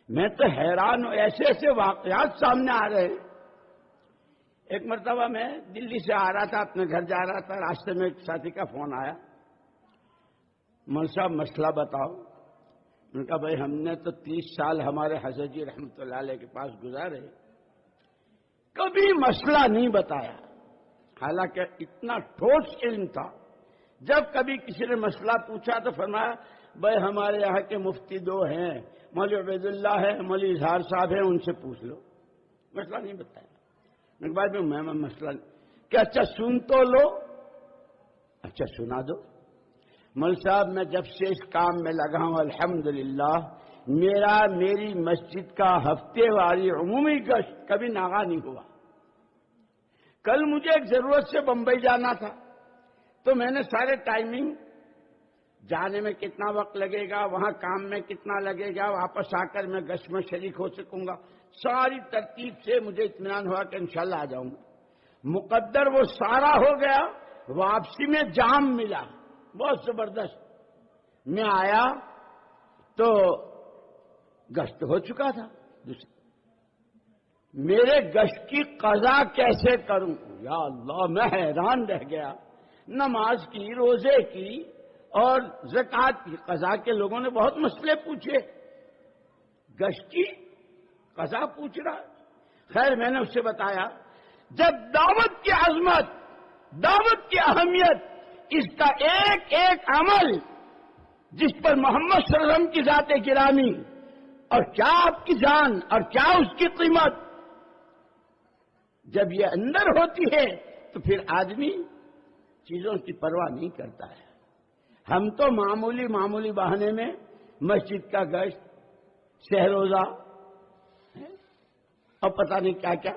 میں تو حیران ہوں، ایسے ایسے واقعات سامنے آ رہے ہیں۔ ایک مرتبہ میں دلی سے آ رہا تھا، اپنے گھر جا رہا تھا، راستے میں ایک ساتھی کا فون آیا، مول صاحب مسئلہ بتاؤ۔ ان کا بھائی ہم نے تو 30 سال ہمارے حضرت جی رحمۃ اللہ علیہ کے پاس گزارے، کبھی مسئلہ نہیں بتایا، حالانکہ اتنا ٹھوس علم تھا۔ جب کبھی کسی نے مسئلہ پوچھا تو فرمایا بھائی ہمارے یہاں کے مفتی 2 ہیں، مولوی عبید اللہ ہے، مولوی اظہار صاحب ہیں، ان سے پوچھ لو۔ مسئلہ نہیں بتایا۔ میں بعد میں مسئلہ کہ اچھا سن تو لو، اچھا سنا دو۔ مول صاحب میں جب سے اس کام میں لگا ہوں الحمدللہ میری مسجد کا ہفتے واری عمومی گشت کبھی ناغا نہیں ہوا۔ کل مجھے ایک ضرورت سے بمبئی جانا تھا، تو میں نے سارے ٹائمنگ، جانے میں کتنا وقت لگے گا، وہاں کام میں کتنا لگے گا، واپس آ کر میں گشت میں شریک ہو سکوں گا، ساری ترتیب سے مجھے اطمینان ہوا کہ انشاءاللہ آ جاؤں گا۔ مقدر وہ سارا ہو گیا، واپسی میں جام ملا بہت زبردست۔ میں آیا تو گشت ہو چکا تھا۔ میرے گشت کی قضا کیسے کروں؟ یا اللہ، میں حیران رہ گیا۔ نماز کی، روزے کی اور زکوٰۃ کی قضا کے لوگوں نے بہت مسئلے پوچھے، گشت کی قضا پوچھ رہا۔ خیر میں نے اس سے بتایا جب دعوت کی عظمت، دعوت کی اہمیت، اس کا ایک ایک عمل جس پر محمد صلی اللہ علیہ وسلم کی ذات گرامی، اور کیا آپ کی جان اور کیا اس کی قیمت، جب یہ اندر ہوتی ہے تو پھر آدمی چیزوں کی پرواہ نہیں کرتا ہے۔ ہم تو معمولی بہانے میں مسجد کا گشت، سحر روزہ اور پتہ نہیں کیا کیا۔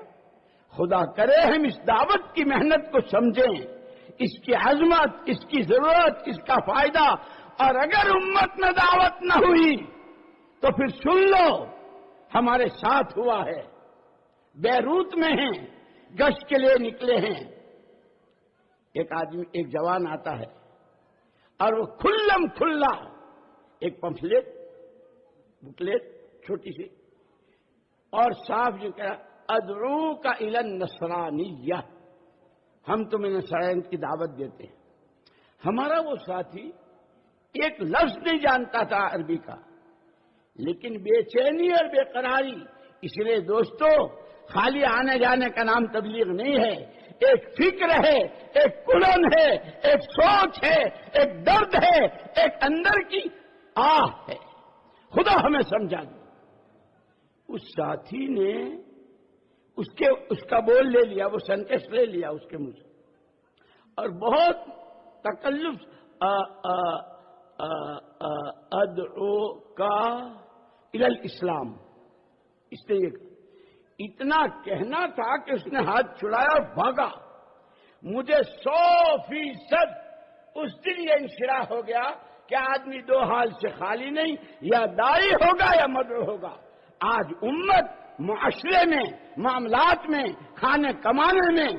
خدا کرے ہم اس دعوت کی محنت کو سمجھیں، اس کی عظمت، اس کی ضرورت، اس کا فائدہ، اور اگر امت میں دعوت نہ ہوئی تو پھر سن لو ہمارے ساتھ ہوا ہے۔ بیروت میں ہیں، گشت کے لیے نکلے ہیں، ایک جوان آتا ہے اور وہ کھلا ایک پمفلیٹ بکلیٹ چھوٹی سی، اور صاف جو کہا ادعوک الی النصرانیہ، ہم تمہیں نصرانیت کی دعوت دیتے ہیں۔ ہمارا وہ ساتھی ایک لفظ نہیں جانتا تھا عربی کا، لیکن بے چینی اور بے قراری، اس لیے دوستو خالی آنے جانے کا نام تبلیغ نہیں ہے، ایک فکر ہے، ایک کلن ہے، ایک سوچ ہے، ایک درد ہے، ایک اندر کی آہ ہے۔ خدا ہمیں سمجھا دے۔ اس ساتھی نے اس کا بول لے لیا، وہ سنٹیکس لے لیا اس کے منہ سے، اور بہت تکلف ادعو کا الی الاسلام، اس نے یہ اتنا کہنا تھا کہ اس نے ہاتھ چھڑایا اور بھاگا۔ مجھے 100% اس دن یہ انشراح ہو گیا کہ آدمی 2 حال سے خالی نہیں، یا داعی ہوگا یا مدعو ہوگا۔ آج امت معاشرے میں، معاملات میں، کھانے کمانے میں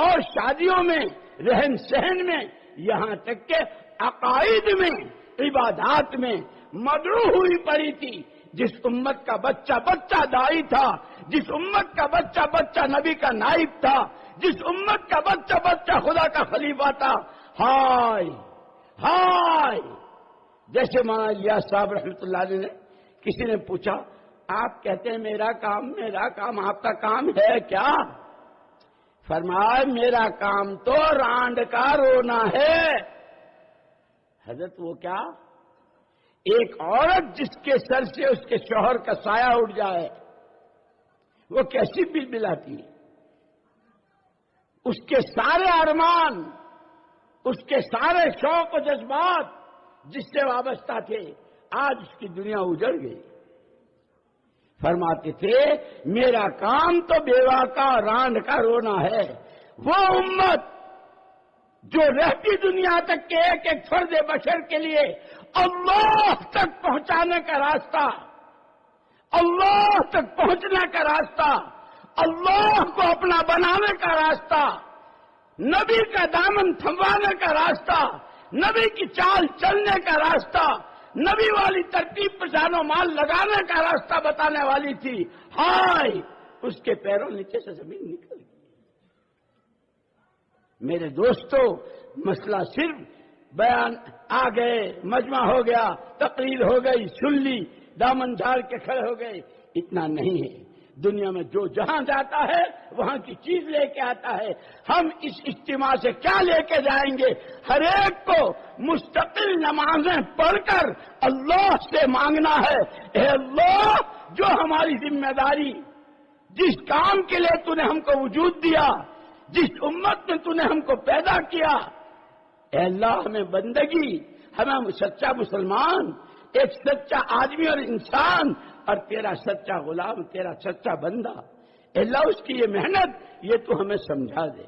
اور شادیوں میں، رہن سہن میں، یہاں تک کہ عقائد میں، عبادات میں مدعو ہوئی پڑی تھی۔ جس امت کا بچہ داعی تھا، جس امت کا بچہ نبی کا نائب تھا، جس امت کا بچہ خدا کا خلیفہ تھا، ہائے جیسے مولانا الیاس صاحب رحمۃ اللہ علیہ نے، کسی نے پوچھا آپ کہتے ہیں میرا کام، آپ کا کام ہے کیا؟ فرمایا میرا کام تو رانڈ کا رونا ہے۔ حضرت وہ کیا؟ ایک عورت جس کے سر سے اس کے شوہر کا سایہ اٹھ جائے وہ کیسی بلبلاتی ہے؟ اس کے سارے ارمان، اس کے سارے شوق و جذبات جس سے وابستہ تھے، آج اس کی دنیا اجڑ گئی۔ فرماتے تھے میرا کام تو بیوہ کا رانڈ کا رونا ہے۔ وہ امت جو رہتی دنیا تک کے ایک ایک فرد بشر کے لیے اللہ تک پہنچانے کا راستہ، اللہ تک پہنچنے کا راستہ، اللہ کو اپنا بنانے کا راستہ، نبی کا دامن تھموانے کا راستہ، نبی کی چال چلنے کا راستہ، نبی والی ترتیب پر جان و مال لگانے کا راستہ بتانے والی تھی، ہائے اس کے پیروں نیچے سے زمین نکل گئی۔ میرے دوستو، مسئلہ صرف بیان آ گئے، مجمع ہو گیا، تقریر ہو گئی، سن لی، دامن جھاڑ کے کھڑے ہو گئے، اتنا نہیں ہے۔ دنیا میں جو جہاں جاتا ہے وہاں کی چیز لے کے آتا ہے۔ ہم اس اجتماع سے کیا لے کے جائیں گے؟ ہر ایک کو مستقل نمازیں پڑھ کر اللہ سے مانگنا ہے، اے اللہ جو ہماری ذمہ داری، جس کام کے لیے تو نے ہم کو وجود دیا، جس امت میں تو نے ہم کو پیدا کیا، اے اللہ ہمیں بندگی، ہمیں سچا مسلمان، ایک سچا آدمی اور انسان، اور تیرا سچا غلام، تیرا سچا بندہ، اے اللہ اس کی یہ محنت یہ تو ہمیں سمجھا دے۔